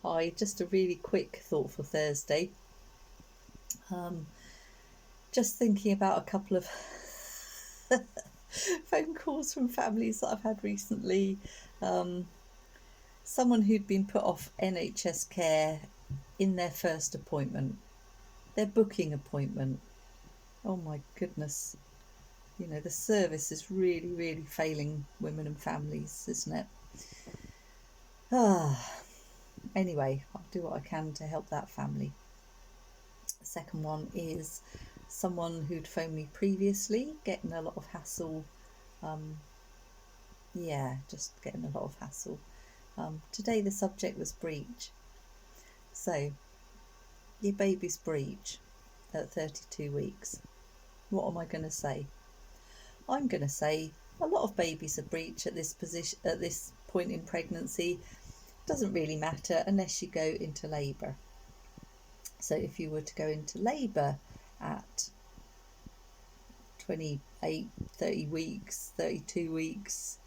Hi, just a really quick thought for Thursday. Just thinking about a couple of phone calls from families that I've had recently. Someone who'd been put off NHS care in their first appointment, their booking appointment. Oh my goodness. The service is really, really failing women and families, isn't it? Anyway, I'll do what I can to help that family. The second one is someone who'd phoned me previously, getting a lot of hassle. Just getting a lot of hassle. Today the subject was breech. So, your baby's breech at 32 weeks. What am I going to say? I'm going to say a lot of babies are breech at this point in pregnancy. Doesn't really matter unless you go into labour. So if you were to go into labour at 28, 30 weeks, 32 weeks,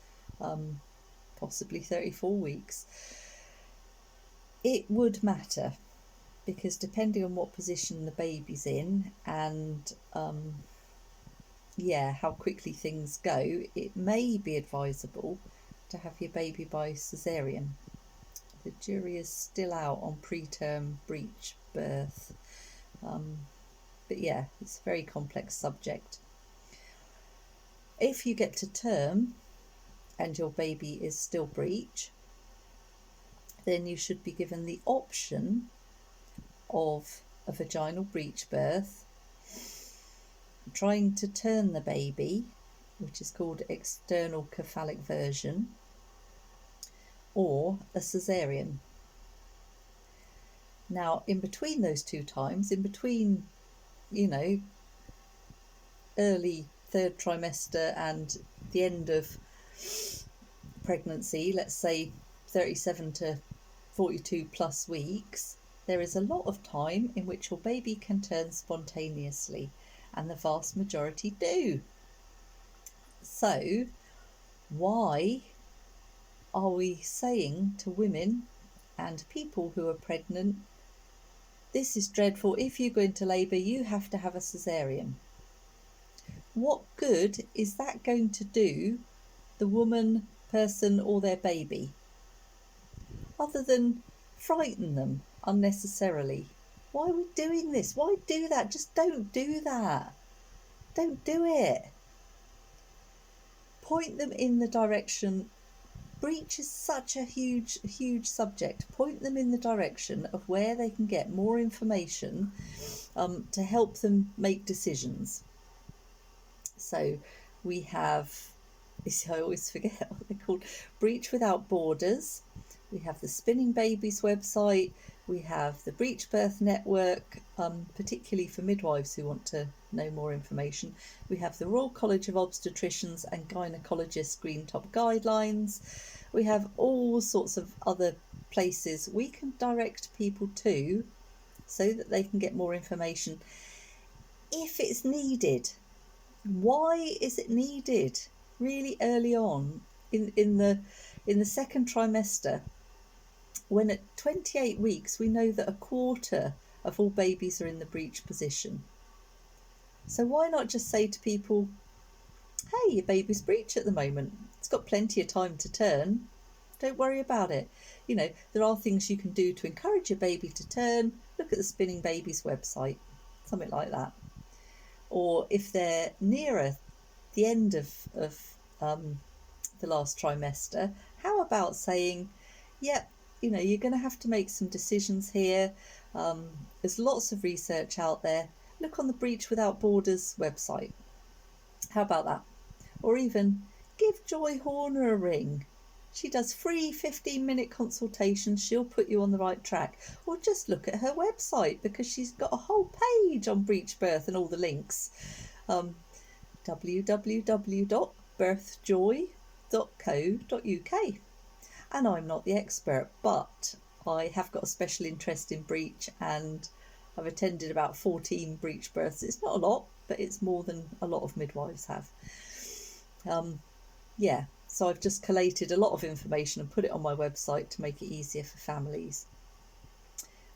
possibly 34 weeks, it would matter, because depending on what position the baby's in and how quickly things go, it may be advisable to have your baby by caesarean. The jury is still out on preterm breech birth, but it's a very complex subject. If you get to term and your baby is still breech, then you should be given the option of a vaginal breech birth, trying to turn the baby, which is called external cephalic version, or a caesarean. Now, in between those two times, in between, early third trimester and the end of pregnancy, let's say 37 to 42 plus weeks, there is a lot of time in which your baby can turn spontaneously, and the vast majority do. So, why are we saying to women and people who are pregnant, this is dreadful, if you go into labour you have to have a caesarean? What good is that going to do the woman, person or their baby, other than frighten them unnecessarily? Why are we doing this? Why do that? Just don't do that. Don't do it. Point them in the direction. Breech is such a huge subject. Point them in the direction of where they can get more information to help them make decisions. So we have, I always forget what they're called, Breech Without Borders. We have the Spinning Babies website. We have the Breech Birth Network, particularly for midwives who want to know more information. We have the Royal College of Obstetricians and Gynecologists Green Top Guidelines. We have all sorts of other places we can direct people to so that they can get more information if it's needed. Why is it needed really early on in the second trimester, when at 28 weeks we know that a quarter of all babies are in the breech position? So why not just say to people, hey, your baby's breech at the moment, it's got plenty of time to turn, don't worry about it. There are things you can do to encourage your baby to turn. Look at the Spinning Babies website, something like that. Or if they're nearer the end of the last trimester, how about saying, yep, you're going to have to make some decisions here. There's lots of research out there. Look on the Breech Without Borders website. How about that? Or even give Joy Horner a ring. She does free 15-minute consultations. She'll put you on the right track. Or just look at her website, because she's got a whole page on breech birth and all the links. www.birthjoy.co.uk. And I'm not the expert, but I have got a special interest in breech, and I've attended about 14 breech births. It's not a lot, but it's more than a lot of midwives have. So I've just collated a lot of information and put it on my website to make it easier for families.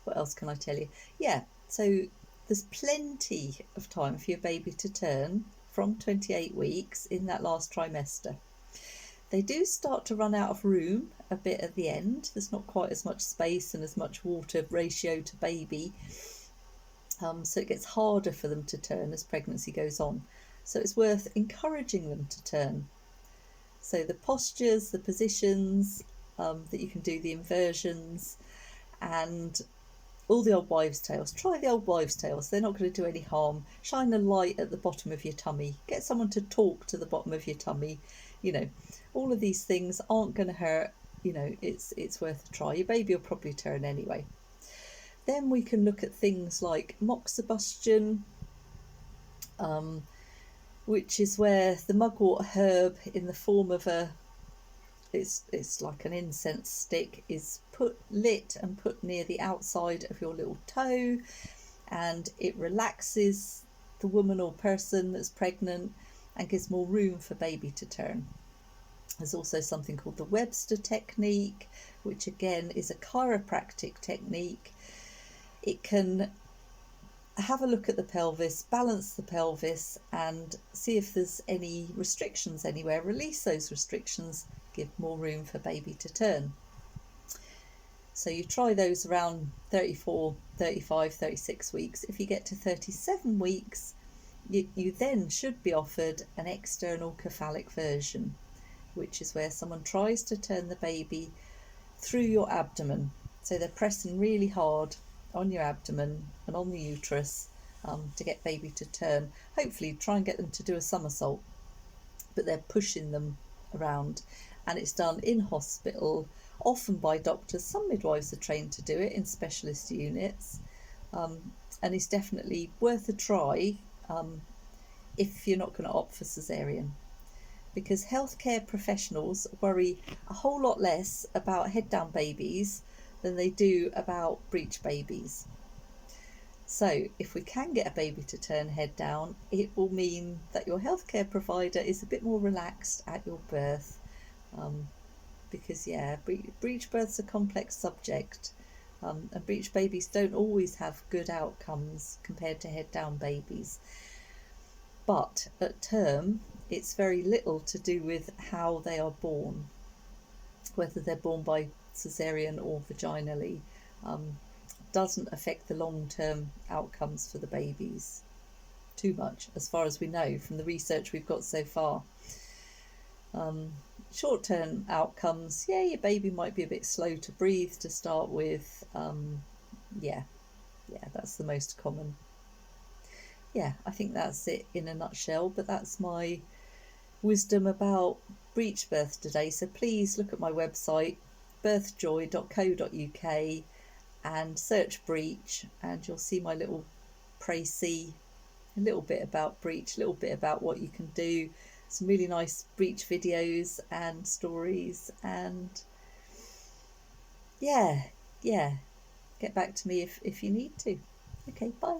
What else can I tell you? Yeah, so there's plenty of time for your baby to turn from 28 weeks in that last trimester. They do start to run out of room a bit at the end. There's not quite as much space and as much water ratio to baby. So it gets harder for them to turn as pregnancy goes on. So it's worth encouraging them to turn. So the postures, the positions that you can do, the inversions, and all the old wives' tales. Try the old wives' tales. They're not going to do any harm. Shine a light at the bottom of your tummy. Get someone to talk to the bottom of your tummy. All of these things aren't going to hurt. It's worth a try. Your baby will probably turn anyway. Then we can look at things like moxibustion, which is where the mugwort herb in the form of it's like an incense stick, is lit and put near the outside of your little toe, and it relaxes the woman or person that's pregnant and gives more room for baby to turn. There's also something called the Webster technique, which again is a chiropractic technique. It can have a look at the pelvis, balance the pelvis, and see if there's any restrictions anywhere. Release those restrictions, give more room for baby to turn. So you try those around 34, 35, 36 weeks. If you get to 37 weeks, you then should be offered an external cephalic version, which is where someone tries to turn the baby through your abdomen. So they're pressing really hard on your abdomen and on the uterus to get baby to turn. Hopefully try and get them to do a somersault, but they're pushing them around, and it's done in hospital, often by doctors. Some midwives are trained to do it in specialist units, and it's definitely worth a try if you're not going to opt for caesarean, because healthcare professionals worry a whole lot less about head down babies than they do about breech babies. So if we can get a baby to turn head down, it will mean that your healthcare provider is a bit more relaxed at your birth, because breech birth's a complex subject, and breech babies don't always have good outcomes compared to head down babies. But at term, it's very little to do with how they are born, whether they're born by caesarean or vaginally. Doesn't affect the long-term outcomes for the babies too much, as far as we know from the research we've got so far. Short-term outcomes, your baby might be a bit slow to breathe to start with. That's the most common. I think that's it in a nutshell, but that's my wisdom about breech birth today. So please look at my website, birthjoy.co.uk, and search breech, and you'll see my little précis, a little bit about breech, a little bit about what you can do, some really nice breech videos and stories, and get back to me if you need to. Okay, bye.